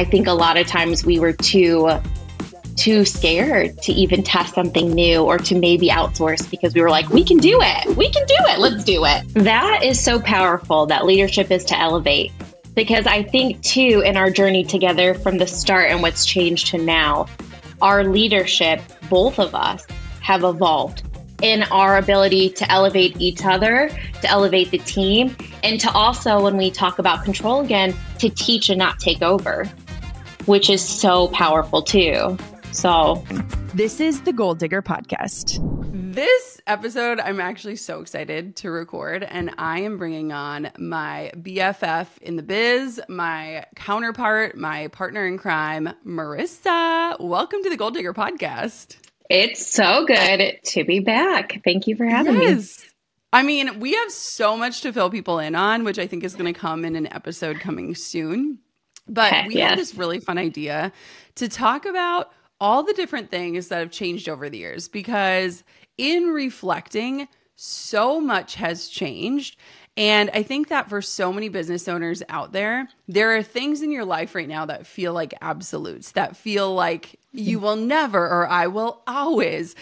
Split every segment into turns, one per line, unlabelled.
I think a lot of times we were too scared to even test something new or to maybe outsource because we were like, we can do it. We can do it. Let's do it. That is so powerful, that leadership is to elevate. Because I think too, in our journey together from the start and what's changed to now, our leadership, both of us, have evolved in our ability to elevate each other, to elevate the team, and to also, when we talk about control again, to teach and not take over, which is so powerful too. So
this is the Goal Digger Podcast.
This episode, I'm actually so excited to record, and I am bringing on my BFF in the biz, my counterpart, my partner in crime, Marisa. Welcome to the Goal Digger Podcast.
It's so good to be back. Thank you for having me.
I mean, we have so much to fill people in on, which I think is going to come in an episode coming soon. But we had this really fun idea to talk about all the different things that have changed over the years, because in reflecting, so much has changed. And I think that for so many business owners out there, there are things in your life right now that feel like absolutes, that feel like you will never or I will always.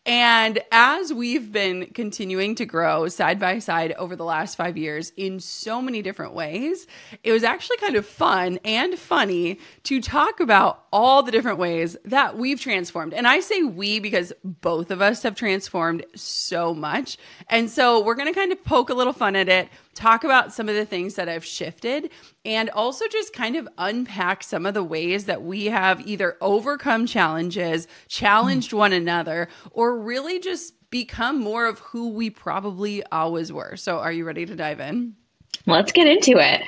And as we've been continuing to grow side by side over the last 5 years in so many different ways, it was actually kind of fun and funny to talk about all the different ways that we've transformed. And I say we because both of us have transformed so much. And so we're going to kind of poke a little fun at it, talk about some of the things that have shifted, and also just kind of unpack some of the ways that we have either overcome challenges, challenged one another, or really just become more of who we probably always were. So are you ready to dive in?
Let's get into it.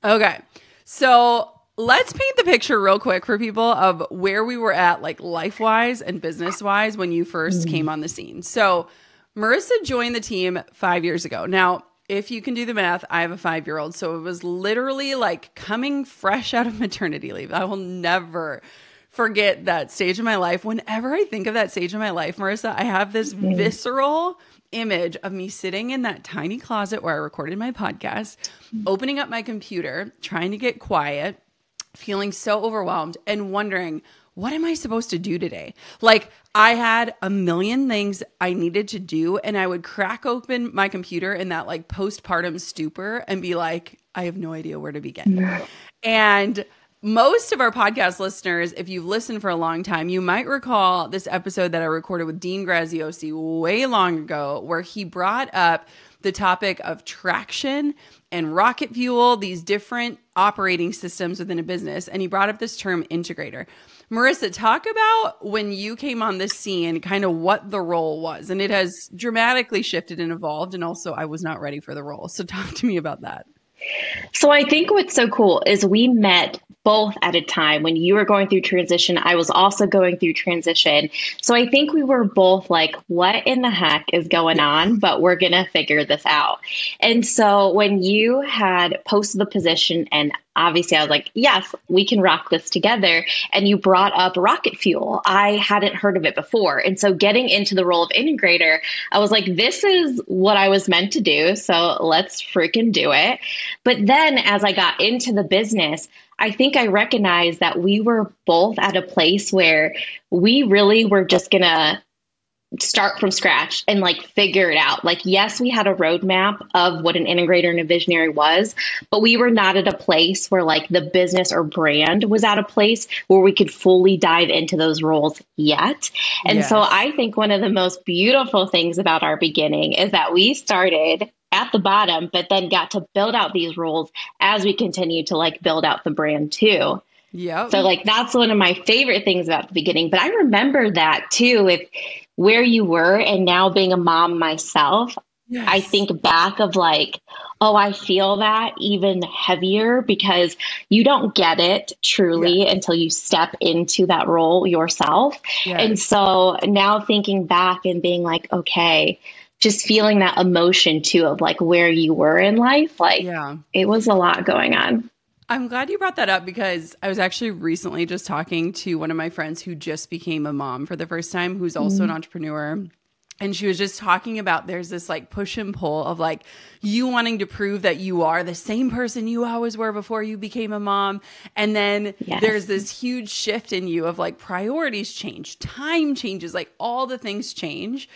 Okay. So let's paint the picture real quick for people of where we were at, like life-wise and business-wise, when you first came on the scene. So Marisa joined the team 5 years ago. Now, if you can do the math, I have a 5-year-old. So it was literally like coming fresh out of maternity leave. I will never forget that stage of my life. Whenever I think of that stage of my life, Marisa, I have this visceral image of me sitting in that tiny closet where I recorded my podcast, opening up my computer, trying to get quiet, feeling so overwhelmed and wondering, what am I supposed to do today? Like, I had a million things I needed to do, and I would crack open my computer in that like postpartum stupor and be like, I have no idea where to begin. And most of our podcast listeners, if you've listened for a long time, you might recall this episode that I recorded with Dean Graziosi way long ago, where he brought up the topic of traction and rocket fuel, these different operating systems within a business. And he brought up this term integrator. Marisa, talk about when you came on this scene, kind of what the role was. And it has dramatically shifted and evolved. And also, I was not ready for the role. So talk to me about that.
So I think what's so cool is we met both at a time when you were going through transition. I was also going through transition. So I think we were both like, what in the heck is going on? But we're going to figure this out. And so when you had posted the position, and obviously I was like, yes, we can rock this together. And you brought up rocket fuel. I hadn't heard of it before. And so getting into the role of integrator, I was like, this is what I was meant to do. So let's freaking do it. But then as I got into the business, I think I recognized that we were both at a place where we really were just going to start from scratch and like figure it out. Like, yes, we had a roadmap of what an integrator and a visionary was, but we were not at a place where like the business or brand was at a place where we could fully dive into those roles yet. And so I think one of the most beautiful things about our beginning is that we started at the bottom, but then got to build out these roles as we continue to like build out the brand too.
Yeah.
So like, that's one of my favorite things about the beginning, but I remember that too, with where you were and now being a mom myself. Yes. I think back of like, oh, I feel that even heavier because you don't get it truly until you step into that role yourself. Yes. And so now thinking back and being like, okay, just feeling that emotion too of like where you were in life. Like it was a lot going on.
I'm glad you brought that up because I was actually recently just talking to one of my friends who just became a mom for the first time, who's also an entrepreneur. And she was just talking about there's this like push and pull of like you wanting to prove that you are the same person you always were before you became a mom. And then there's this huge shift in you of like priorities change, time changes, like all the things change.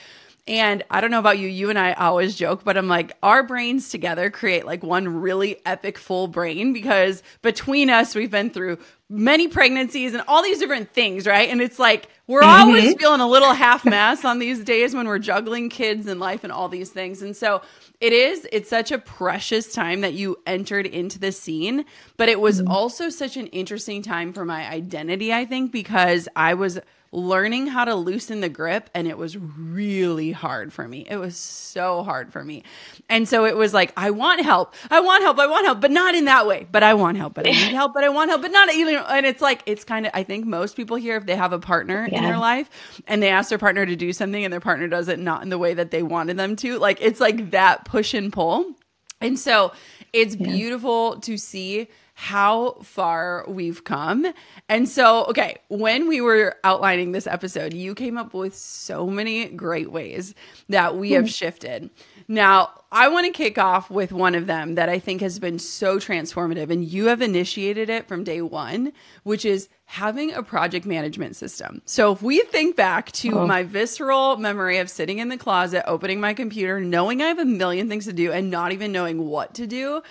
And I don't know about you, you and I always joke, but I'm like, our brains together create like one really epic full brain because between us, we've been through many pregnancies and all these different things, right? And it's like, we're always feeling a little half-mass on these days when we're juggling kids and life and all these things. And so it's such a precious time that you entered into the scene, but it was also such an interesting time for my identity, I think, because I was learning how to loosen the grip, and it was really hard for me. It was so hard for me. And so it was like, I want help, but not in that way. But I want help, but I need help, but I want help, but not, and it's like, it's kind of, I think most people here, if they have a partner in their life and they ask their partner to do something and their partner does it not in the way that they wanted them to, like, it's like that push and pull. And so it's beautiful to see how far we've come. And so, okay, when we were outlining this episode, you came up with so many great ways that we have shifted. Now, I want to kick off with one of them that I think has been so transformative, and you have initiated it from day one, which is having a project management system. So if we think back to my visceral memory of sitting in the closet, opening my computer, knowing I have a million things to do and not even knowing what to do,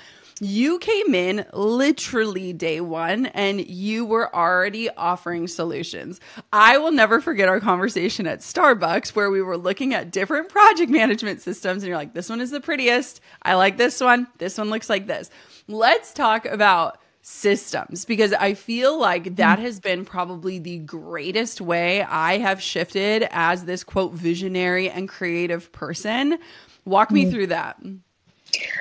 you came in literally day one and you were already offering solutions. I will never forget our conversation at Starbucks where we were looking at different project management systems and you're like, this one is the prettiest. I like this one. This one looks like this. Let's talk about systems because I feel like that has been probably the greatest way I have shifted as this quote visionary and creative person. Walk me through that.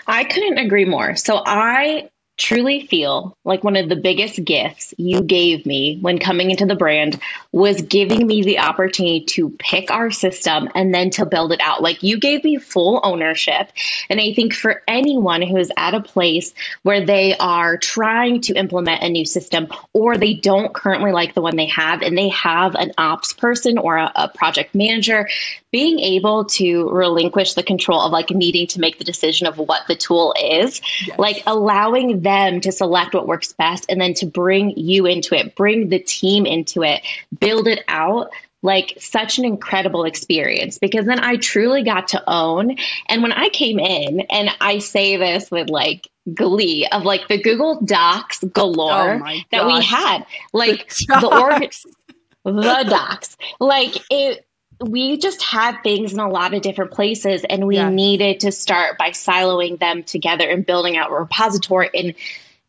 I couldn't agree more. So I truly feel like one of the biggest gifts you gave me when coming into the brand was giving me the opportunity to pick our system and then to build it out. Like you gave me full ownership. And I think for anyone who is at a place where they are trying to implement a new system or they don't currently like the one they have and they have an ops person or a project manager, being able to relinquish the control of like needing to make the decision of what the tool is, like allowing them to select what works best and then to bring you into it, bring the team into it, build it out, like such an incredible experience because then I truly got to own. And when I came in, and I say this with like glee of like the Google Docs galore that we had, like the docs, like it, we just had things in a lot of different places and we needed to start by siloing them together and building out a repository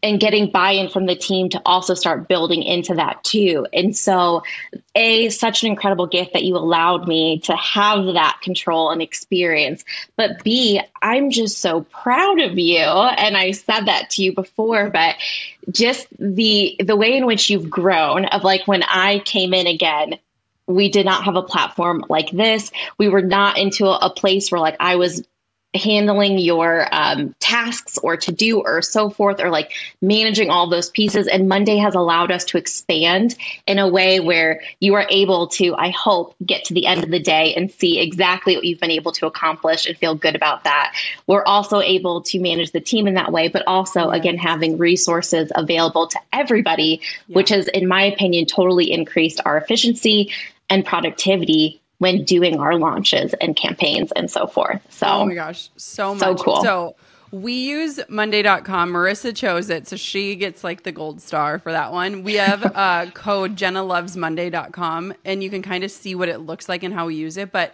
and getting buy-in from the team to also start building into that too. And so such an incredible gift that you allowed me to have that control and experience. But B, I'm just so proud of you. And I said that to you before, but just the way in which you've grown of like when I came in again, we did not have a platform like this. We were not into a place where like I was handling your tasks or to do or so forth, or like managing all those pieces. And Monday has allowed us to expand in a way where you are able to, I hope, get to the end of the day and see exactly what you've been able to accomplish and feel good about that. We're also able to manage the team in that way, but also, again, having resources available to everybody, which has, in my opinion, totally increased our efficiency and productivity when doing our launches and campaigns and so forth. So,
oh my gosh, so much.
So cool.
So we use Monday.com. Marisa chose it, so she gets like the gold star for that one. We have a code Jenna loves Monday.com, and you can kind of see what it looks like and how we use it. But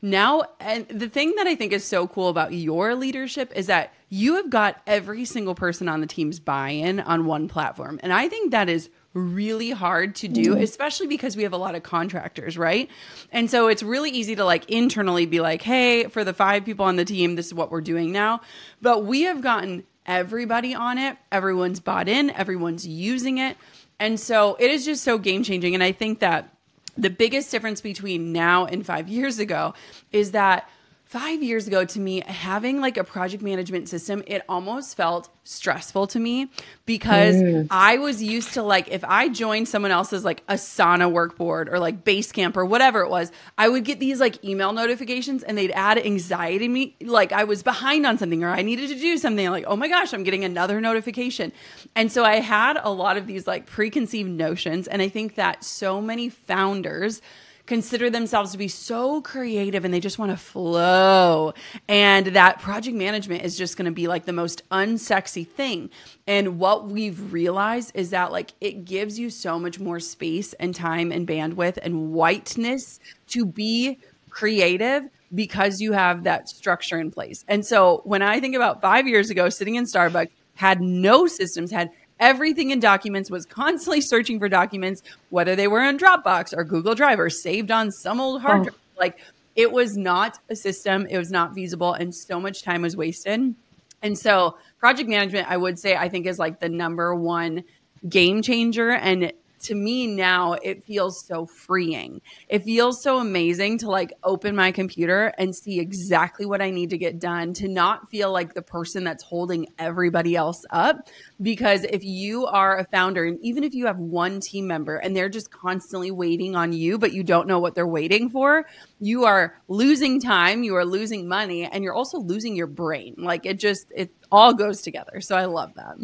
now, and the thing that I think is so cool about your leadership is that you have got every single person on the team's buy-in on one platform. And I think that is really hard to do, especially because we have a lot of contractors, right? And so it's really easy to like internally be like, hey, for the 5 people on the team, this is what we're doing now. But we have gotten everybody on it. Everyone's bought in, everyone's using it. And so it is just so game changing. And I think that the biggest difference between now and 5 years ago is that 5 years ago, to me, having like a project management system, it almost felt stressful to me because I was used to like, if I joined someone else's like Asana workboard or like Basecamp or whatever it was, I would get these like email notifications and they'd add anxiety to me. Like I was behind on something or I needed to do something, like, oh my gosh, I'm getting another notification. And so I had a lot of these like preconceived notions. And I think that so many founders consider themselves to be so creative and they just want to flow. And that project management is just going to be like the most unsexy thing. And what we've realized is that like it gives you so much more space and time and bandwidth and whiteness to be creative because you have that structure in place. And so when I think about 5 years ago, sitting in Starbucks, had no systems, had everything in documents, was constantly searching for documents, whether they were in Dropbox or Google Drive or saved on some old hard drive. Like it was not a system. It was not feasible. And so much time was wasted. And so project management, I would say, I think is like the number one game changer. And to me now, it feels so freeing. It feels so amazing to like open my computer and see exactly what I need to get done, to not feel like the person that's holding everybody else up. Because if you are a founder, and even if you have one team member and they're just constantly waiting on you, but you don't know what they're waiting for, you are losing time, you are losing money, and you're also losing your brain. Like it all goes together. So I love that.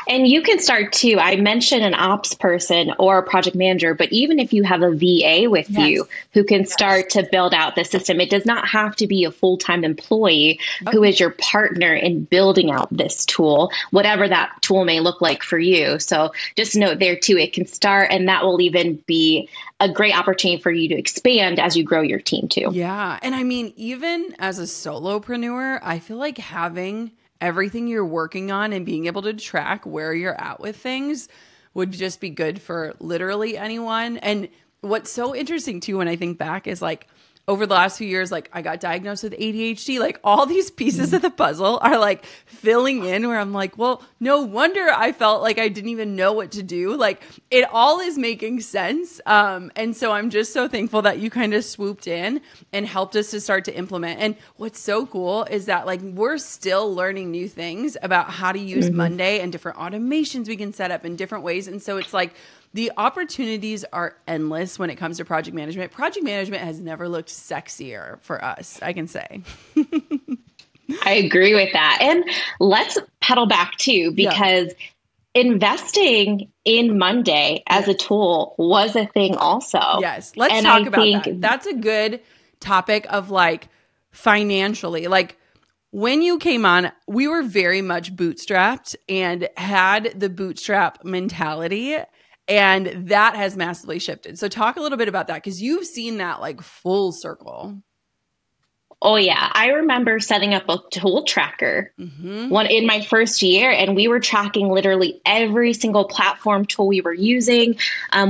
And you can start too. I mentioned an ops person or a project manager, but even if you have a VA with you who can start to build out the system, it does not have to be a full-time employee who is your partner in building out this tool, whatever that tool may look like for you. So just note there too, it can start, and that will even be a great opportunity for you to expand as you grow your team too.
Yeah. And I mean, even as a solopreneur, I feel like having everything you're working on and being able to track where you're at with things would just be good for literally anyone. And what's so interesting too, when I think back, is like over the last few years, like I got diagnosed with ADHD, like all these pieces of the puzzle are like filling in where I'm like, well, no wonder I felt like I didn't even know what to do. Like it all is making sense. And so I'm just so thankful that you kind of swooped in and helped us to start to implement. And what's so cool is that like we're still learning new things about how to use Monday and different automations we can set up in different ways. And so it's like, the opportunities are endless when it comes to project management. Project management has never looked sexier for us, I can say.
I agree with that. And let's pedal back too, because investing in Monday as a tool was a thing also.
Yes. Let's talk about that. That's a good topic of like financially, like when you came on, we were very much bootstrapped and had the bootstrap mentality. And that has massively shifted. So talk a little bit about that, because you've seen that like full circle.
Oh, yeah. I remember setting up a tool tracker one in my first year, and we were tracking literally every single platform tool we were using.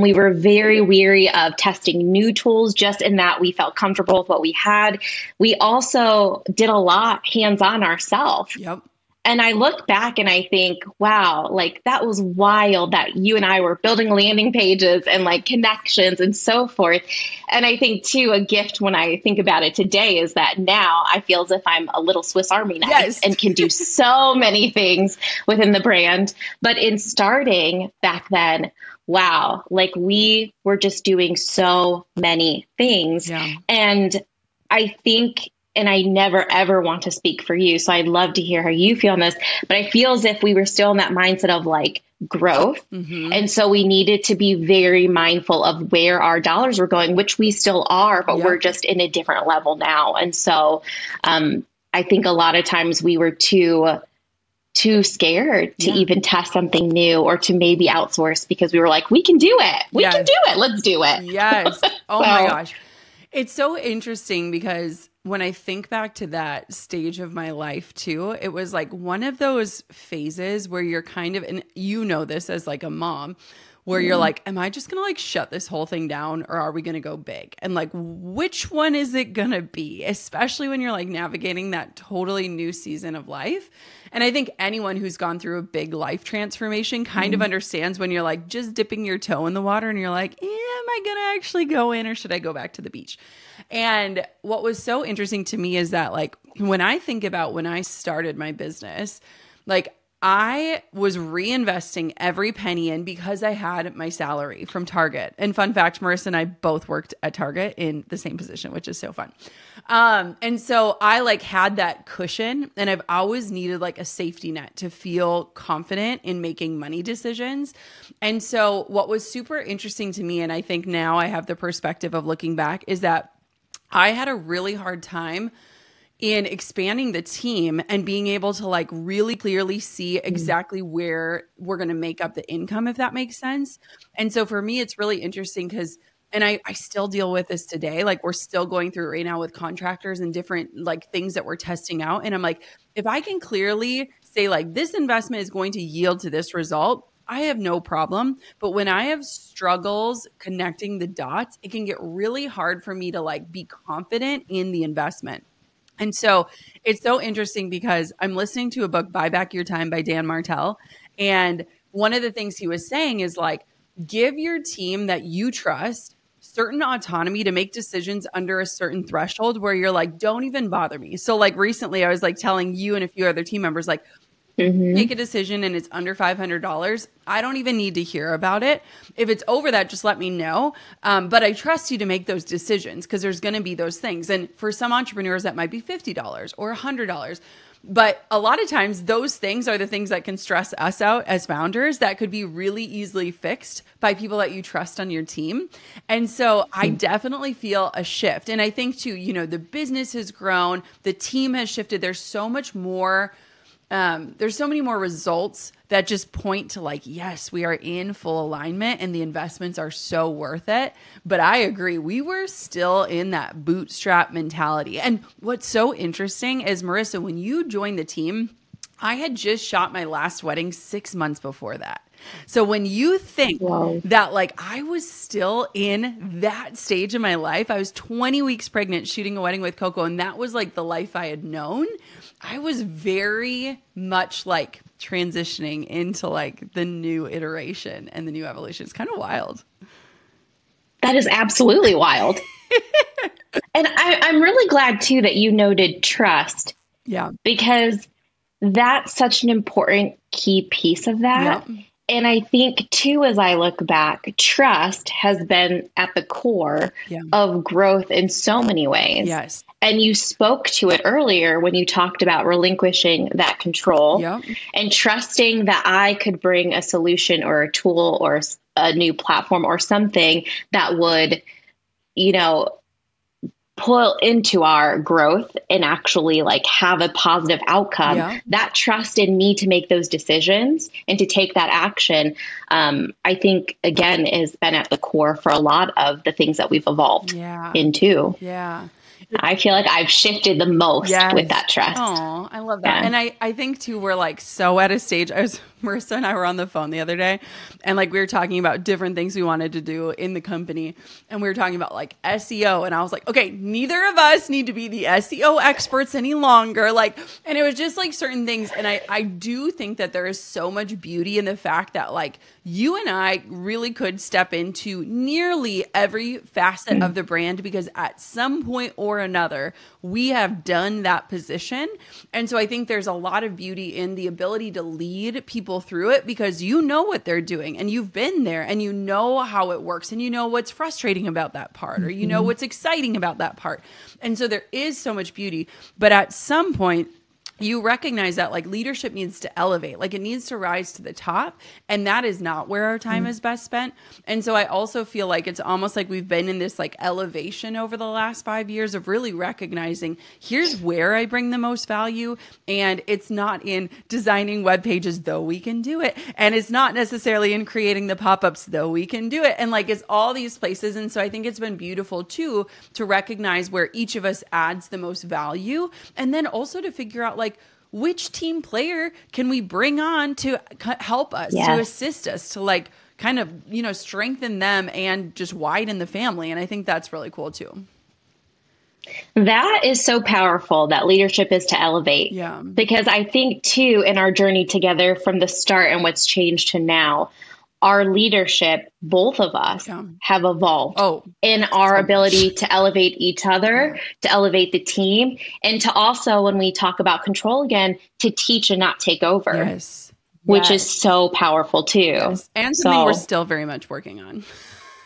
We were very weary of testing new tools, just in that we felt comfortable with what we had. We also did a lot hands-on ourselves.
Yep.
And I look back and I think, wow, like that was wild that you and I were building landing pages and like connections and so forth. And I think too, a gift when I think about it today is that now I feel as if I'm a little Swiss Army knife and can do so many things within the brand. But in starting back then, wow, like we were just doing so many things. Yeah. And I think, and I never, ever want to speak for you, so I'd love to hear how you feel on this, but I feel as if we were still in that mindset of like growth. And so we needed to be very mindful of where our dollars were going, which we still are, but we're just in a different level now. And so I think a lot of times we were too scared to even test something new or to maybe outsource, because we were like, we can do it. We can do it. Let's do it.
Yes. Oh my gosh. It's so interesting because when I think back to that stage of my life too, it was like one of those phases where you're kind of, and you know this as like a mom, where you're like, am I just going to like shut this whole thing down, or are we going to go big? And like, which one is it going to be? Especially when you're like navigating that totally new season of life. And I think anyone who's gone through a big life transformation kind of understands when you're like just dipping your toe in the water and you're like, am I going to actually go in, or should I go back to the beach? And what was so interesting to me is that like, when I think about when I started my business, like I was reinvesting every penny in because I had my salary from Target. And fun fact, Marisa and I both worked at Target in the same position, which is so fun. And so I like had that cushion, and I've always needed like a safety net to feel confident in making money decisions. And so what was super interesting to me, and I think now I have the perspective of looking back, is that I had a really hard time in expanding the team and being able to like really clearly see exactly where we're going to make up the income, if that makes sense. And so for me, it's really interesting because, and I still deal with this today. Like we're still going through right now with contractors and different like things that we're testing out. And I'm like, if I can clearly say like this investment is going to yield to this result, I have no problem. But when I have struggles connecting the dots, it can get really hard for me to like be confident in the investment. And so it's so interesting because I'm listening to a book, Buy Back Your Time by Dan Martell. And one of the things he was saying is like, give your team that you trust certain autonomy to make decisions under a certain threshold where you're like, don't even bother me. So like recently I was like telling you and a few other team members, like, make a decision and it's under $500. I don't even need to hear about it. If it's over that, just let me know. But I trust you to make those decisions because there's going to be those things. And for some entrepreneurs, that might be $50 or $100. But a lot of times those things are the things that can stress us out as founders that could be really easily fixed by people that you trust on your team. And so I definitely feel a shift. And I think too, you know, the business has grown, the team has shifted. There's so much more. There's so many more results that just point to like, yes, we are in full alignment and the investments are so worth it. But I agree, we were still in that bootstrap mentality. And what's so interesting is, Marisa, when you joined the team, I had just shot my last wedding 6 months before that. So when you think that like I was still in that stage of my life, I was 20 weeks pregnant shooting a wedding with Coco, and that was like the life I had known. I was very much like transitioning into like the new iteration and the new evolution. It's kind of wild.
That is absolutely wild. And I'm really glad too that you noted trust.
Yeah.
Because that's such an important key piece of that. Yep. And I think too, as I look back, trust has been at the core of growth in so many ways.
Yes.
And you spoke to it earlier when you talked about relinquishing that control and trusting that I could bring a solution or a tool or a new platform or something that would, you know, pull into our growth and actually like have a positive outcome. That trust in me to make those decisions and to take that action, I think again has been at the core for a lot of the things that we've evolved into. I feel like I've shifted the most with that trust.
Oh, I love that. And I think too, we're like so at a stage. Marisa and I were on the phone the other day and like we were talking about different things we wanted to do in the company. And we were talking about like SEO. And I was like, okay, neither of us need to be the SEO experts any longer. Like, and it was just like certain things. And I do think that there is so much beauty in the fact that like you and I really could step into nearly every facet of the brand because at some point or another, we have done that position. And so I think there's a lot of beauty in the ability to lead people through it because you know what they're doing and you've been there and you know how it works and you know what's frustrating about that part or you know what's exciting about that part. And so there is so much beauty. But at some point, you recognize that like leadership needs to elevate, like it needs to rise to the top. And that is not where our time is best spent. And so I also feel like it's almost like we've been in this like elevation over the last 5 years of really recognizing here's where I bring the most value. And it's not in designing web pages, though we can do it. And it's not necessarily in creating the pop-ups, though we can do it. And like it's all these places. And so I think it's been beautiful too, to recognize where each of us adds the most value. And then also to figure out like, which team player can we bring on to help us, to assist us, to like kind of, strengthen them and just widen the family. And I think that's really cool too.
That is so powerful, that leadership is to elevate.
Yeah.
Because I think too, in our journey together from the start and what's changed to now, our leadership, both of us have evolved in our ability to elevate each other, to elevate the team, and to also, when we talk about control again, to teach and not take over.
Yes.
Which is so powerful too.
Yes. And something we're still very much working on.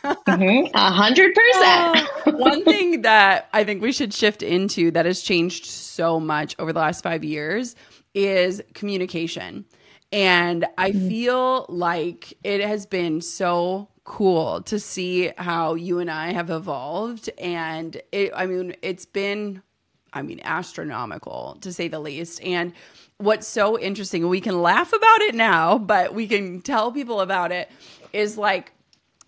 100%.
One thing that I think we should shift into that has changed so much over the last 5 years is communication. And I feel like it has been so cool to see how you and I have evolved. And it's been astronomical, to say the least. And what's so interesting, we can laugh about it now, but we can tell people about it, is like,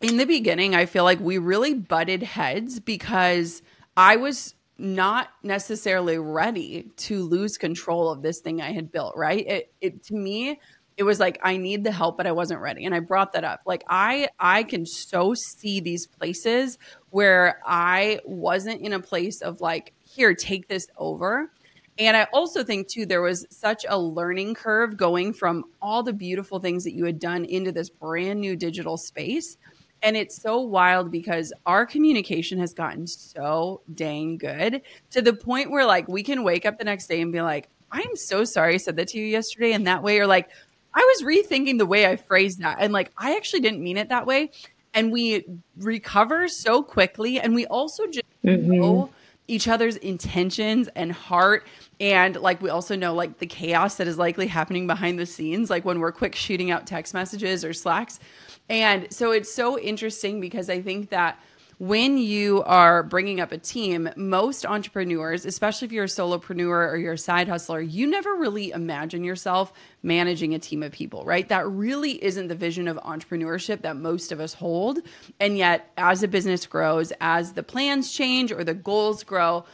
in the beginning, I feel like we really butted heads because I was not necessarily ready to lose control of this thing I had built, right? To me, it was like, I need the help, but I wasn't ready. And I brought that up. Like, I can so see these places where I wasn't in a place of like, here, take this over. And I also think too, there was such a learning curve going from all the beautiful things that you had done into this brand new digital space. And it's so wild because our communication has gotten so dang good to the point where like we can wake up the next day and be like, I'm so sorry I said that to you yesterday in that way. Or like, I was rethinking the way I phrased that. And like, I actually didn't mean it that way. And we recover so quickly. And we also just know each other's intentions and heart. And like, we also know like the chaos that is likely happening behind the scenes, like when we're quick shooting out text messages or Slacks. And so it's so interesting because I think that when you are bringing up a team, most entrepreneurs, especially if you're a solopreneur or you're a side hustler, you never really imagine yourself managing a team of people, right? That really isn't the vision of entrepreneurship that most of us hold. And yet, as a business grows, as the plans change or the goals grow,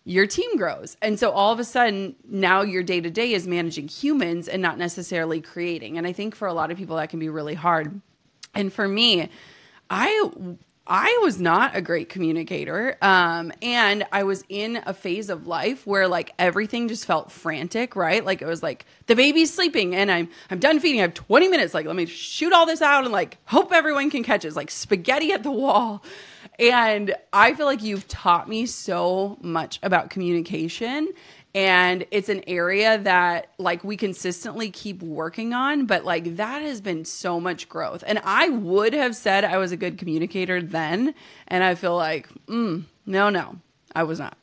your team grows. And so all of a sudden, now your day-to-day is managing humans and not necessarily creating. And I think for a lot of people, that can be really hard. And for me, I was not a great communicator. And I was in a phase of life where like everything just felt frantic, right? Like it was like the baby's sleeping and I'm done feeding. I have 20 minutes. Like, let me shoot all this out and like hope everyone can catch it. It's like spaghetti at the wall. And I feel like you've taught me so much about communication. And it's an area that like we consistently keep working on, but like that has been so much growth. And I would have said I was a good communicator then. And I feel like, no, I was not.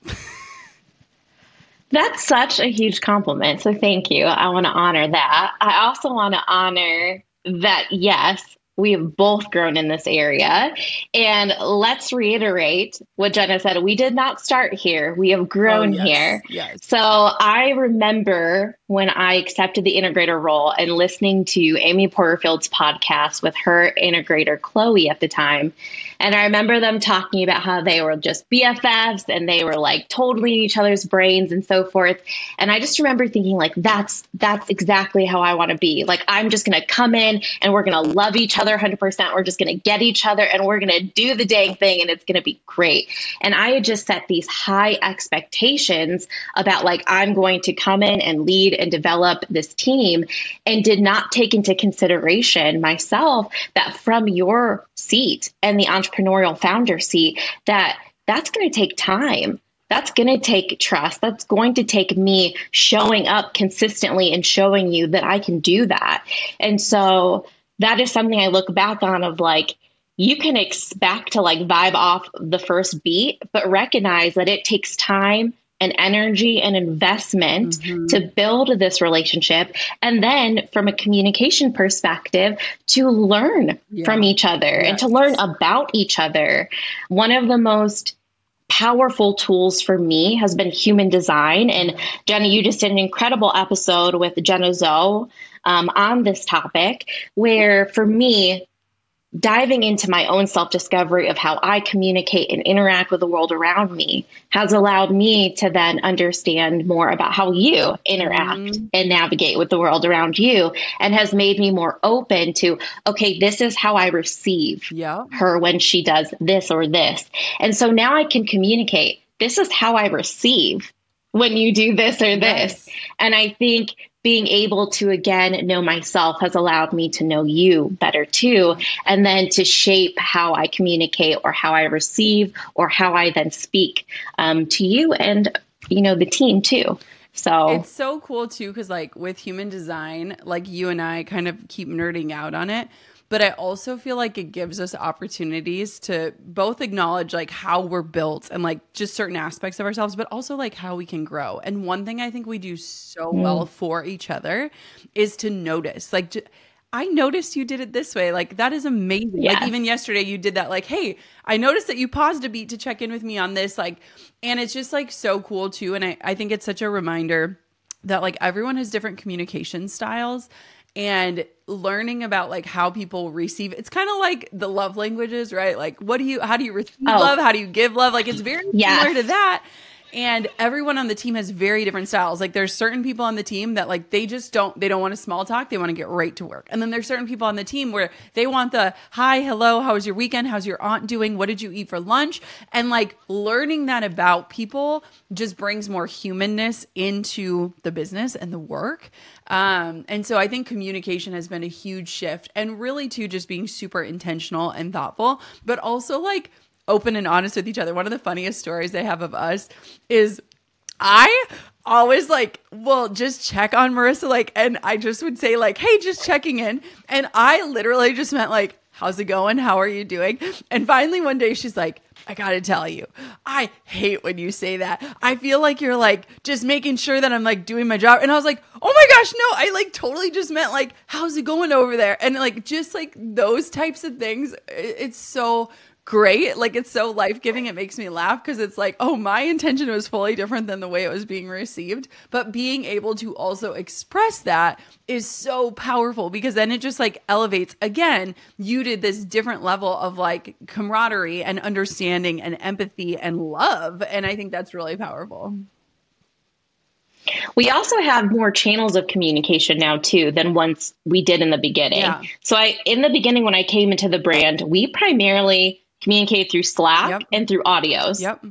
That's such a huge compliment. So thank you. I want to honor that. I also want to honor that, yes, we have both grown in this area. And let's reiterate what Jenna said. We did not start here. We have grown here.
Yes.
So I remember when I accepted the integrator role and listening to Amy Porterfield's podcast with her integrator, Chloe, at the time. And I remember them talking about how they were just BFFs and they were like totally in each other's brains and so forth. And I just remember thinking like, that's exactly how I want to be. Like, I'm just going to come in and we're going to love each other 100%. We're just going to get each other and we're going to do the dang thing and it's going to be great. And I had just set these high expectations about like, I'm going to come in and lead and develop this team, and did not take into consideration myself that from your seat and the entrepreneurial founder seat, that's going to take time. That's going to take trust. That's going to take me showing up consistently and showing you that I can do that. And so that is something I look back on of like, you can expect to like vibe off the first beat, but recognize that it takes time and energy and investment to build this relationship. And then from a communication perspective, to learn from each other and to learn about each other. One of the most powerful tools for me has been human design. And Jenna, you just did an incredible episode with Jenna Zoe on this topic, where for me, diving into my own self-discovery of how I communicate and interact with the world around me has allowed me to then understand more about how you interact and navigate with the world around you, and has made me more open to, okay, this is how I receive
Yeah.
her when she does this or this. And so now I can communicate, this is how I receive when you do this or this.
Yes.
And I think being able to again know myself has allowed me to know you better too, and then to shape how I communicate or how I receive or how I then speak to you and the team too. So
It's so cool too, because like with human design, like you and I kind of keep nerding out on it. But I also feel like it gives us opportunities to both acknowledge like how we're built and like just certain aspects of ourselves, but also like how we can grow. And one thing I think we do so well for each other is to notice. Like, I noticed you did it this way. Like, that is amazing.
Yeah.
Like, even yesterday you did that. Like, hey, I noticed that you paused a beat to check in with me on this. Like, and it's just like so cool too. And I think it's such a reminder that like everyone has different communication styles. And learning about like how people receive, it's kind of like the love languages, right? Like how do you receive love? How do you give love? Like it's very similar to that. And everyone on the team has very different styles. Like there's certain people on the team that like they don't want to small talk. They want to get right to work. And then there's certain people on the team where they want the hi, hello, how was your weekend? How's your aunt doing? What did you eat for lunch? And like learning that about people just brings more humanness into the business and the work. And so I think communication has been a huge shift, and really too, just being super intentional and thoughtful, but also like open and honest with each other. One of the funniest stories they have of us is I always like, well, just check on Marisa. Like, and I just would say like, hey, just checking in. And I literally just meant like, how's it going? How are you doing? And finally one day she's like, I gotta tell you, I hate when you say that. I feel like you're like just making sure that I'm like doing my job. And I was like, oh my gosh, no, I like totally just meant like, how's it going over there? And like, just like those types of things. It's so great. Like it's so life-giving. It makes me laugh because it's like, oh, my intention was fully different than the way it was being received. But being able to also express that is so powerful, because then it just like elevates again, you did this different level of like camaraderie and understanding and empathy and love. And I think that's really powerful.
We also have more channels of communication now too than once we did in the beginning.
Yeah.
So in the beginning, when I came into the brand, we primarily communicate through Slack and through audios.
Yep.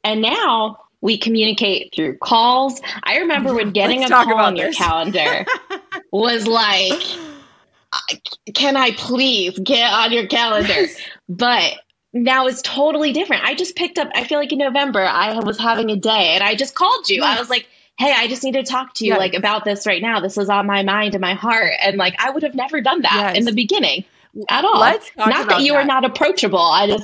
And now we communicate through calls. I remember when getting a call on your calendar was like, can I please get on your calendar?
Yes.
But now it's totally different. I just picked up, I feel like in November, I was having a day and I just called you.
Yes.
I was like, hey, I just need to talk to you like about this right now. This is on my mind and my heart. And like, I would have never done that in the beginning at all.
Let's talk
not
about
that you are not approachable.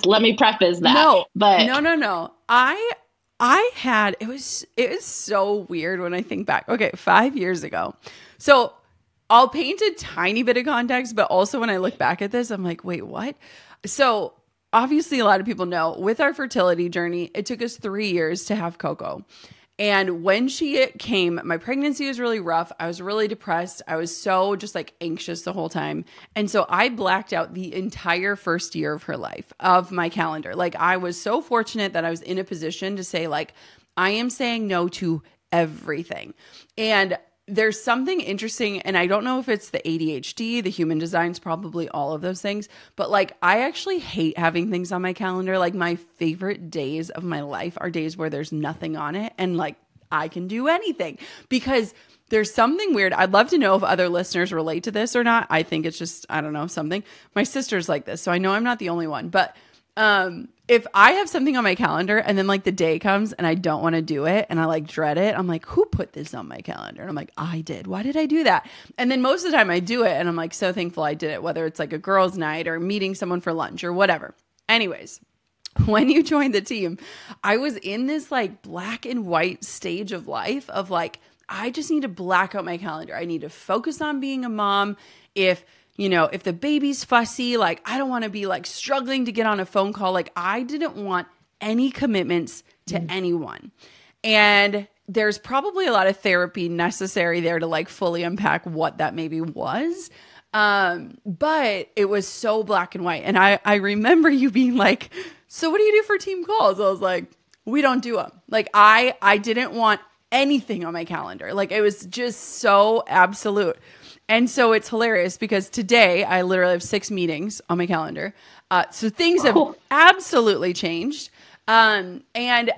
Let me preface that.
No,
but
no. I had, it was so weird when I think back. Okay, 5 years ago. So I'll paint a tiny bit of context, but also when I look back at this, I'm like, wait, what? So obviously a lot of people know with our fertility journey, it took us 3 years to have Coco. And when she came, my pregnancy was really rough. I was really depressed. I was so just like anxious the whole time. And so I blacked out the entire first year of her life of my calendar. Like I was so fortunate that I was in a position to say like, I am saying no to everything. And there's something interesting, and I don't know if it's the ADHD, the human design's probably all of those things, but like I actually hate having things on my calendar. Like my favorite days of my life are days where there's nothing on it and like I can do anything, because there's something weird. I'd love to know if other listeners relate to this or not. I think it's just, I don't know, something. My sister's like this, so I know I'm not the only one, but if I have something on my calendar and then like the day comes and I don't want to do it and I like dread it, I'm like, who put this on my calendar? And I'm like, I did. Why did I do that? And then most of the time I do it and I'm like so thankful I did it, whether it's like a girls' night or meeting someone for lunch or whatever. Anyways, when you joined the team, I was in this like black and white stage of life of like, I just need to black out my calendar. I need to focus on being a mom. If the baby's fussy, like I don't want to be like struggling to get on a phone call. Like I didn't want any commitments to anyone. And there's probably a lot of therapy necessary there to like fully unpack what that maybe was. But it was so black and white. And I remember you being like, so what do you do for team calls? I was like, we don't do them. Like I didn't want anything on my calendar. Like it was just so absolute. And so it's hilarious because today I literally have 6 meetings on my calendar. So things have absolutely changed. And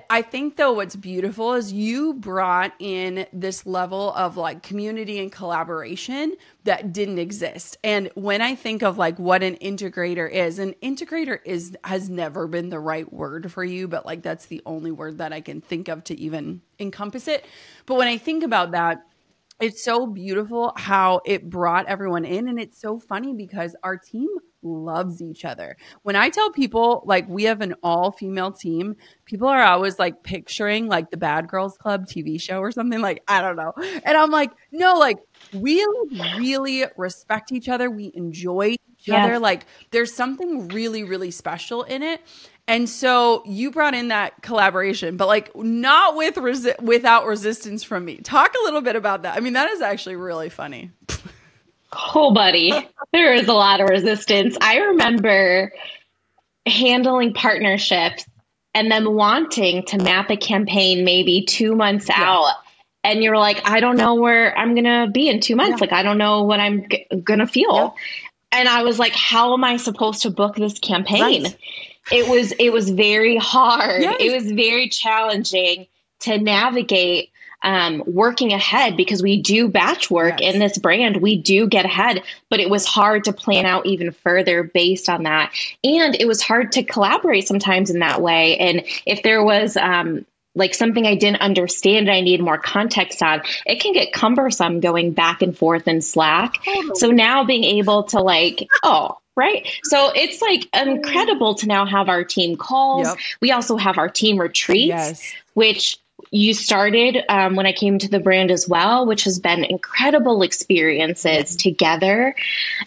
I think though what's beautiful is you brought in this level of like community and collaboration that didn't exist. And when I think of like what an integrator has never been the right word for you, but like that's the only word that I can think of to even encompass it. But when I think about that, it's so beautiful how it brought everyone in. And it's so funny because our team loves each other. When I tell people like we have an all-female team, people are always like picturing like the Bad Girls Club TV show or something, like, I don't know. And I'm like, no, like we really respect each other. We enjoy each other. Like there's something really, really special in it. And so you brought in that collaboration, but like not without resistance from me. Talk a little bit about that. I mean, that is actually really funny.
Oh, buddy, there is a lot of resistance. I remember handling partnerships and then wanting to map a campaign maybe 2 months out. And you're like, I don't know where I'm going to be in 2 months. Like, I don't know what I'm going to feel. And I was like, how am I supposed to book this campaign?
Right.
It was very hard. Yes. It was very challenging to navigate working ahead because we do batch work in this brand. We do get ahead, but it was hard to plan out even further based on that. And it was hard to collaborate sometimes in that way. And if there was like something I didn't understand and I need more context on, it can get cumbersome going back and forth in Slack. So now being able to like, right. So it's like incredible to now have our team calls. We also have our team retreats, which you started when I came to the brand as well, which has been incredible experiences together.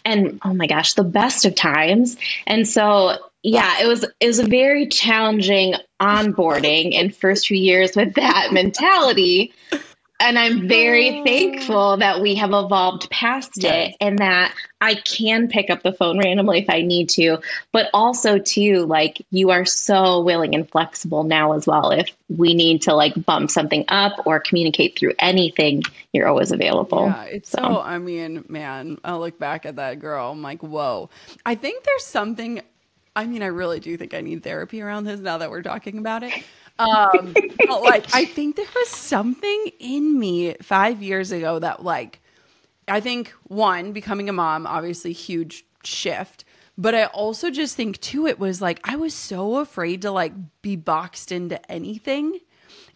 And oh my gosh, the best of times. And so, it was a very challenging onboarding in first few years with that mentality. And I'm very thankful that we have evolved past it and that I can pick up the phone randomly if I need to, but also too, like you are so willing and flexible now as well. If we need to like bump something up or communicate through anything, you're always available.
Yeah, it's so, I mean, man, I'll look back at that girl. I'm like, whoa. I think there's something, I mean, I really do think I need therapy around this now that we're talking about it. But like, I think there was something in me 5 years ago that like, I think one, becoming a mom, obviously huge shift, but I also just think too, it was like, I was so afraid to like be boxed into anything.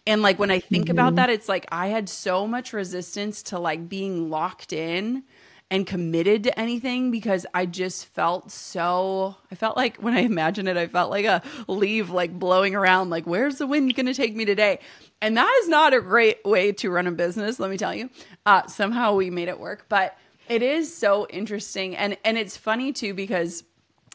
And like, when I think about that, it's like, I had so much resistance to like being locked in and committed to anything because I just felt I felt like when I imagine it, I felt like a leaf like blowing around, like, where's the wind going to take me today? And that is not a great way to run a business, let me tell you. Somehow we made it work, but it is so interesting. And it's funny too, because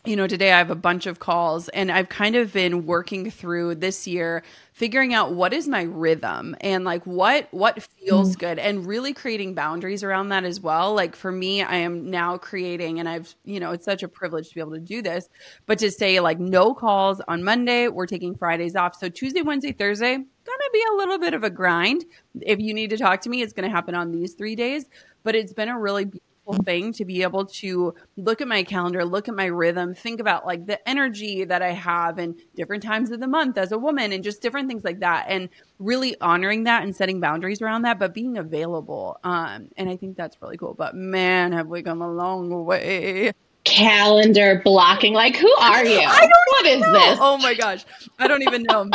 you know, today I have a bunch of calls and I've kind of been working through this year, figuring out what is my rhythm and like what feels good and really creating boundaries around that as well. Like for me, I am now creating, and I've, you know, it's such a privilege to be able to do this, but to say like no calls on Monday, we're taking Fridays off. So Tuesday, Wednesday, Thursday, gonna be a little bit of a grind. If you need to talk to me, it's going to happen on these 3 days, but it's been a really beautiful thing to be able to look at my calendar, look at my rhythm, think about like the energy that I have and different times of the month as a woman and just different things like that, and really honoring that and setting boundaries around that, but being available. And I think that's really cool. But man, have we come a long way.
Calendar blocking. Like, who are you? What is this?
Oh my gosh. I don't even know.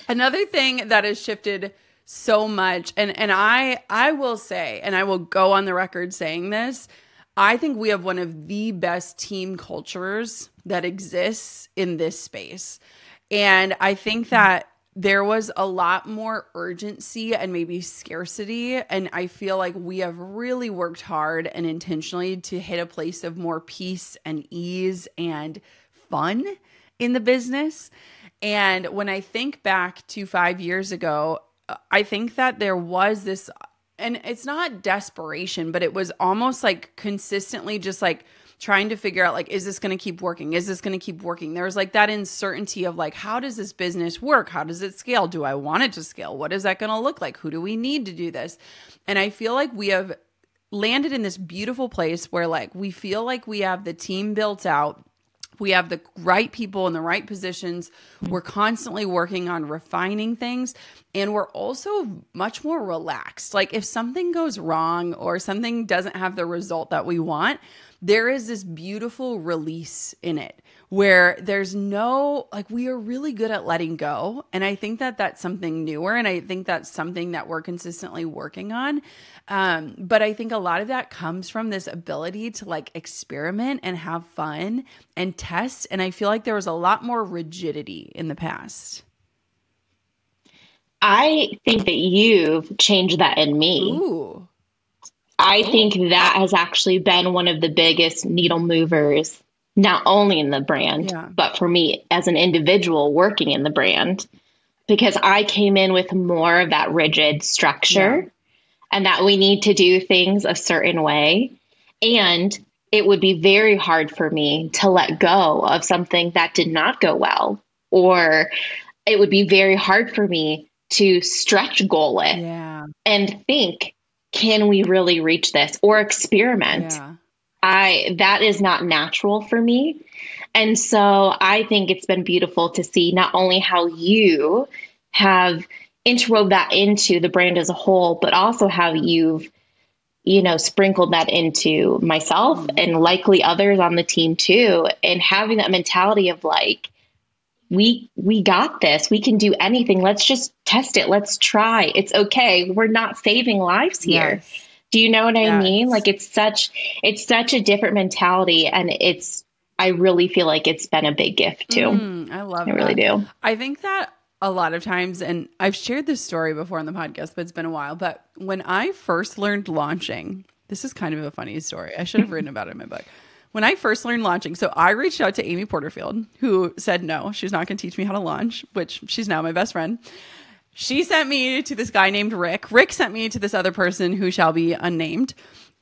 Another thing that has shifted so much. And I will say, and I will go on the record saying this, I think we have one of the best team cultures that exists in this space. And I think that there was a lot more urgency and maybe scarcity. And I feel like we have really worked hard and intentionally to hit a place of more peace and ease and fun in the business. And when I think back to 5 years ago, I think that there was this and it's not desperation, but it was almost like consistently just like trying to figure out like, is this going to keep working? Is this going to keep working? There was like that uncertainty of like, how does this business work? How does it scale? Do I want it to scale? What is that going to look like? Who do we need to do this? And I feel like we have landed in this beautiful place where like we feel like we have the team built out. We have the right people in the right positions. We're constantly working on refining things. And we're also much more relaxed. Like if something goes wrong or something doesn't have the result that we want, there is this beautiful release in it where there's no, like we are really good at letting go. And I think that that's something newer. And I think that's something that we're consistently working on. But I think a lot of that comes from this ability to like experiment and have fun and test. And I feel like there was a lot more rigidity in the past.
I think that you've changed that in me.
Ooh.
I think that has actually been one of the biggest needle movers, not only in the brand, but for me as an individual working in the brand, because I came in with more of that rigid structure and that we need to do things a certain way. And it would be very hard for me to let go of something that did not go well, or it would be very hard for me to stretch goal it and think, can we really reach this, or experiment? That is not natural for me. And so I think it's been beautiful to see not only how you have interwove that into the brand as a whole, but also how you've, sprinkled that into myself and likely others on the team too. And having that mentality of like, we got this, we can do anything. Let's just test it. Let's try. It's okay. We're not saving lives here. Do you know what I mean? Like it's such a different mentality, and I really feel like it's been a big gift too.
I love
it. I really do.
I think that a lot of times, and I've shared this story before on the podcast, but it's been a while, but when I first learned launching, this is kind of a funny story. I should have written about it in my book. When I first learned launching, so I reached out to Amy Porterfield, who said no, she's not going to teach me how to launch, which she's now my best friend. She sent me to this guy named Rick. Rick sent me to this other person who shall be unnamed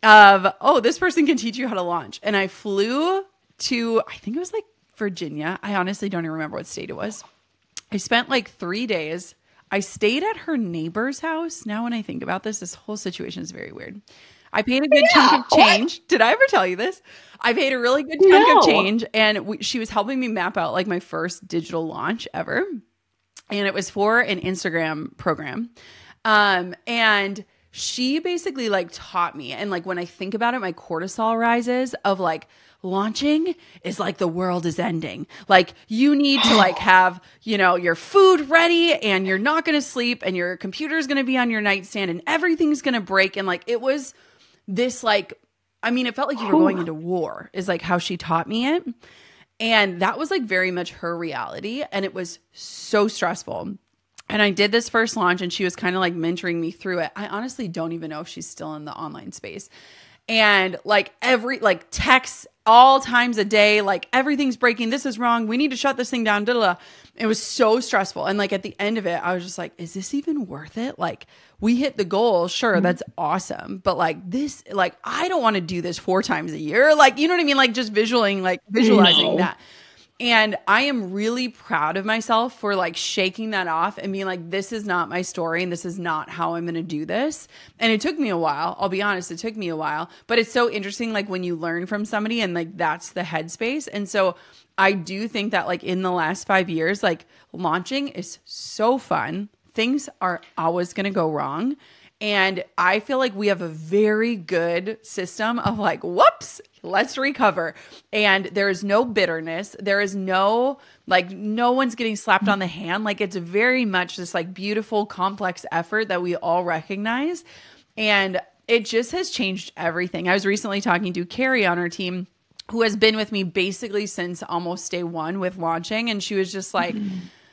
this person can teach you how to launch. And I flew to, I think it was like Virginia. I honestly don't even remember what state it was. I spent like 3 days. I stayed at her neighbor's house. Now when I think about this whole situation is very weird. I paid a good chunk of change. What? Did I ever tell you this? I paid a really good chunk of change, and she was helping me map out like my first digital launch ever. And it was for an Instagram program. And she basically like taught me. And like when I think about it, my cortisol rises of like, launching is like the world is ending. Like you need to like have, your food ready, and you're not going to sleep, and your computer's going to be on your nightstand, and everything's going to break. And like, it was this like, it felt like you were going into war is like how she taught me it. And that was like very much her reality. And it was so stressful. And I did this first launch, and she was kind of like mentoring me through it. I honestly don't even know if she's still in the online space. And like texts all times a day, like everything's breaking. This is wrong. We need to shut this thing down. Da, da, da. It was so stressful. And like at the end of it, I was just like, is this even worth it? Like we hit the goal. Sure. That's awesome. But like this, like, I don't want to do this 4 times a year. Like, you know what I mean? Like just visualizing that. And I am really proud of myself for like shaking that off and being like, this is not my story, and this is not how I'm going to do this. And it took me a while. I'll be honest. It took me a while, but it's so interesting. Like when you learn from somebody and like, that's the headspace. And so I do think that like in the last 5 years, like launching is so fun. Things are always going to go wrong. And I feel like we have a very good system of like, whoops, let's recover. And there is no bitterness. There is no one's getting slapped on the hand. Like it's very much this like beautiful, complex effort that we all recognize. And it just has changed everything. I was recently talking to Carrie on our team, who has been with me basically since almost day one with launching. And she was just like,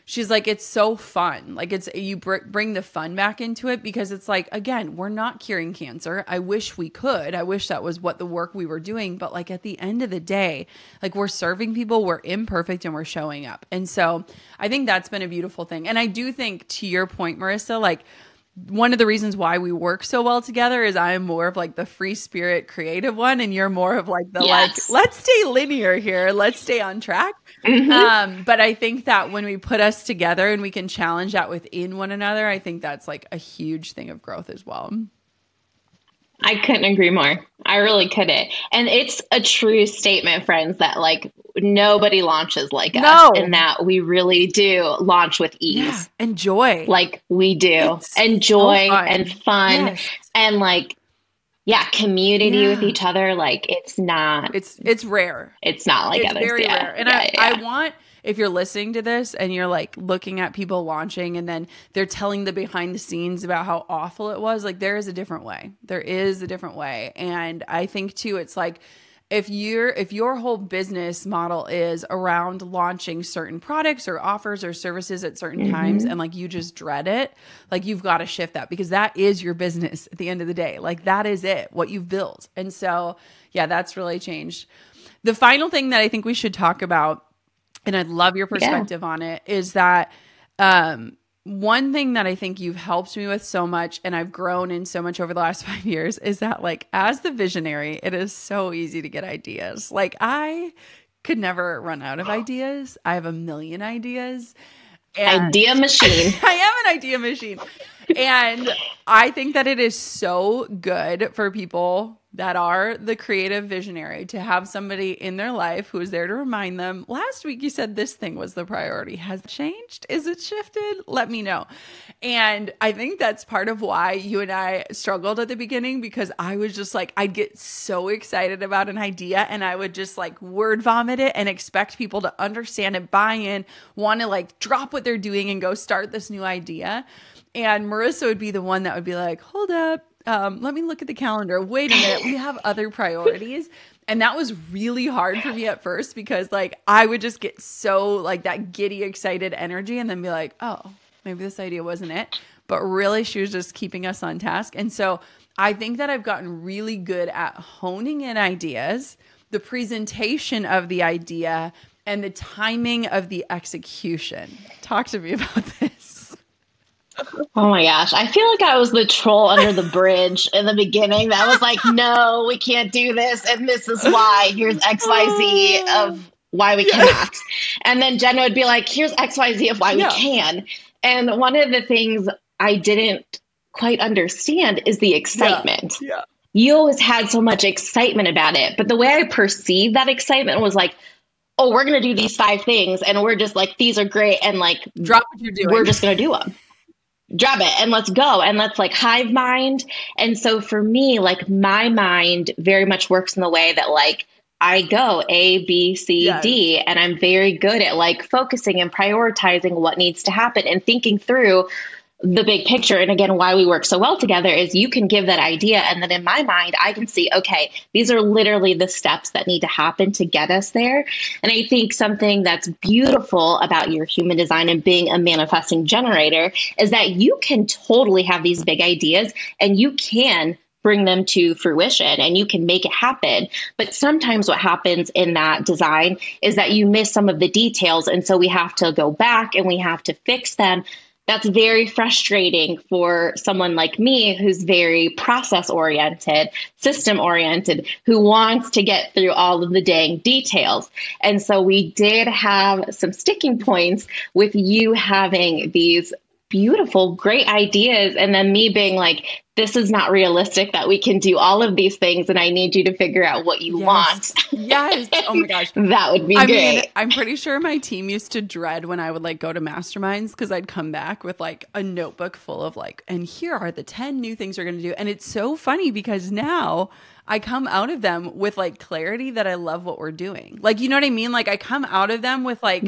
she's like, it's so fun. Like it's, you bring the fun back into it, because it's like, again, we're not curing cancer. I wish we could. I wish that was what the work we were doing. But like at the end of the day, like we're serving people, we're imperfect, and we're showing up. And so I think that's been a beautiful thing. And I do think, to your point, Marisa, like one of the reasons why we work so well together is I am more of like the free spirit creative one, and you're more of like the like, let's stay linear here, let's stay on track. But I think that when we put us together and we can challenge that within one another, I think that's like a huge thing of growth as well.
I couldn't agree more. I really couldn't. And it's a true statement, friends, that like nobody launches like us, and that we really do launch with ease.
Yeah. And joy.
Like we do.
It's
and joy
so fun.
And fun.
Yes.
And like, community with each other. Like it's not.
It's rare.
It's not like
it's
others.
Very rare. And I want, if you're listening to this and you're like looking at people launching and then they're telling the behind the scenes about how awful it was, like there is a different way. There is a different way. And I think too, it's like if your whole business model is around launching certain products or offers or services at certain times and like you just dread it, like you've got to shift that, because that is your business at the end of the day. Like that is it, what you've built. And so, yeah, that's really changed. The final thing that I think we should talk about, and I'd love your perspective on it, is that one thing that I think you've helped me with so much, and I've grown in so much over the last 5 years, is that like as the visionary, it is so easy to get ideas. Like I could never run out of ideas. I have a million ideas.
Idea machine.
I am an idea machine. And I think that it is so good for people that are the creative visionary to have somebody in their life who is there to remind them, last week you said this thing was the priority. Has it changed? Is it shifted? Let me know. And I think that's part of why you and I struggled at the beginning, because I was just like, I'd get so excited about an idea and I would just like word vomit it and expect people to understand it, buy in, want to like drop what they're doing and go start this new idea. And Marisa would be the one that would be like, hold up. Let me look at the calendar. Wait a minute. We have other priorities. And that was really hard for me at first, because like I would just get so like that giddy, excited energy and then be like, oh, maybe this idea wasn't it. But really she was just keeping us on task. And so I think that I've gotten really good at honing in ideas, the presentation of the idea, and the timing of the execution. Talk to me about this.
Oh my gosh. I feel like I was the troll under the bridge in the beginning that was like, no, we can't do this. And this is why. Here's XYZ of why we cannot. And then Jenna would be like, here's XYZ of why we can. And one of the things I didn't quite understand is the excitement.
Yeah.
You always had so much excitement about it. But the way I perceived that excitement was like, oh, we're going to do these 5 things. And we're just like, these are great. And like,
drop what you're doing.
We're just going to do them. Drop it and let's go. And let's like hive mind. And so for me, like my mind very much works in the way that like I go A, B, C, D, and I'm very good at like focusing and prioritizing what needs to happen and thinking through the big picture. And again, why we work so well together is you can give that idea. And then in my mind, I can see, okay, these are literally the steps that need to happen to get us there. And I think something that's beautiful about your human design and being a manifesting generator is that you can totally have these big ideas and you can bring them to fruition and you can make it happen. But sometimes what happens in that design is that you miss some of the details. And so we have to go back and we have to fix them. That's very frustrating for someone like me who's very process oriented, system oriented, who wants to get through all of the dang details. And so we did have some sticking points with you having these beautiful, great ideas. And then me being like, this is not realistic that we can do all of these things. And I need you to figure out what you want.
Yes. Oh my gosh.
That would be
great.
Mean,
I'm pretty sure my team used to dread when I would like go to masterminds, because I'd come back with like a notebook full of like, and here are the 10 new things we're going to do. And it's so funny because now I come out of them with like clarity that I love what we're doing. Like, you know what I mean? Like I come out of them with like,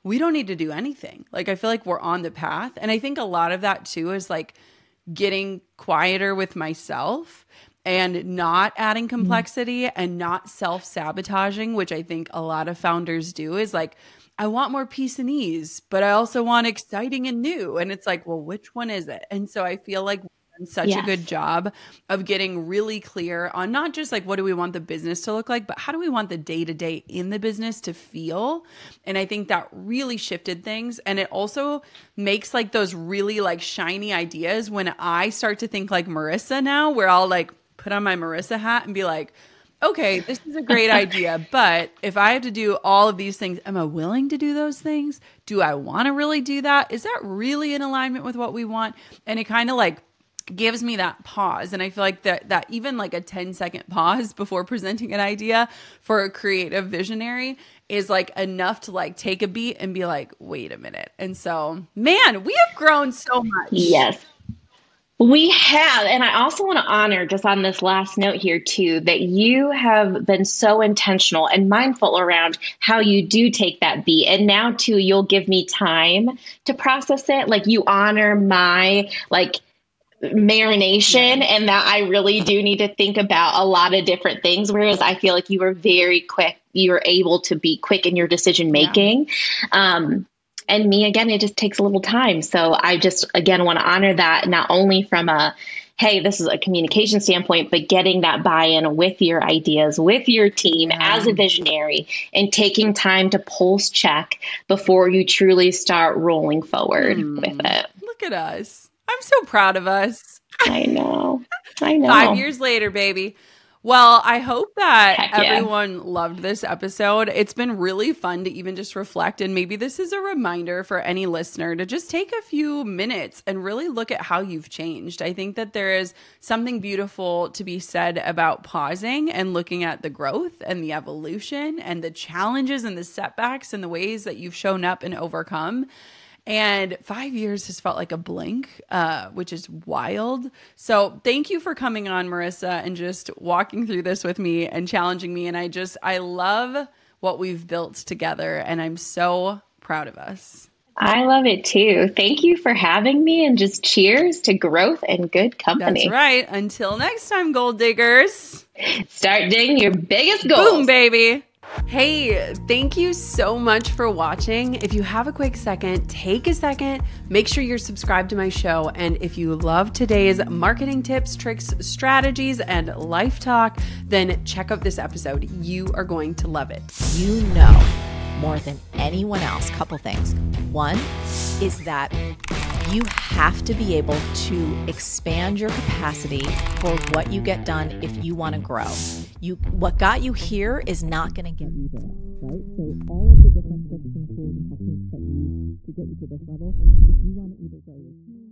we don't need to do anything. Like, I feel like we're on the path. And I think a lot of that too is like getting quieter with myself and not adding complexity and not self-sabotaging, which I think a lot of founders do, is like, I want more peace and ease, but I also want exciting and new. And it's like, well, which one is it? And so I feel like we've done such a good job of getting really clear on not just like what do we want the business to look like, but how do we want the day-to-day in the business to feel. And I think that really shifted things. And it also makes like those really like shiny ideas when I start to think like Marisa now, where I'll like put on my Marisa hat and be like, okay, this is a great idea, but if I have to do all of these things, am I willing to do those things? Do I want to really do that? Is that really in alignment with what we want? And it kind of like gives me that pause. And I feel like that even like a 10-second pause before presenting an idea for a creative visionary is like enough to like take a beat and be like, wait a minute. And so, man, we have grown so much.
Yes. We have. And I also want to honor, just on this last note here too, that you have been so intentional and mindful around how you do take that beat. And now too, you'll give me time to process it. Like you honor my like marination and that I really do need to think about a lot of different things. Whereas I feel like you were very quick. You were able to be quick in your decision making. And me, again, it just takes a little time. So I just, again, want to honor that, not only from a, hey, this is a communication standpoint, but getting that buy-in with your ideas, with your team as a visionary, and taking time to pulse check before you truly start rolling forward with it.
Look at us. I'm so proud of us.
I know.
5 years later, baby. Well, I hope that everyone loved this episode. It's been really fun to even just reflect. And maybe this is a reminder for any listener to just take a few minutes and really look at how you've changed. I think that there is something beautiful to be said about pausing and looking at the growth and the evolution and the challenges and the setbacks and the ways that you've shown up and overcome. And 5 years has felt like a blink, which is wild. So thank you for coming on, Marisa, and just walking through this with me and challenging me. And I love what we've built together, and I'm so proud of us.
I love it too. Thank you for having me, and just cheers to growth and good company.
That's right. Until next time, gold diggers.
Start digging your biggest goals.
Boom, baby. Hey, thank you so much for watching. If you have a quick second, take a second, make sure you're subscribed to my show. And if you love today's marketing tips, tricks, strategies, and life talk, then check out this episode. You are going to love it.
You know more than anyone else, couple things. One is that you have to be able to expand your capacity for what you get done if you want to grow. What got you here is not going to get you there, right? So all of the different tricks and tools and techniques that you use to get you to this level, if you want to either grow your team,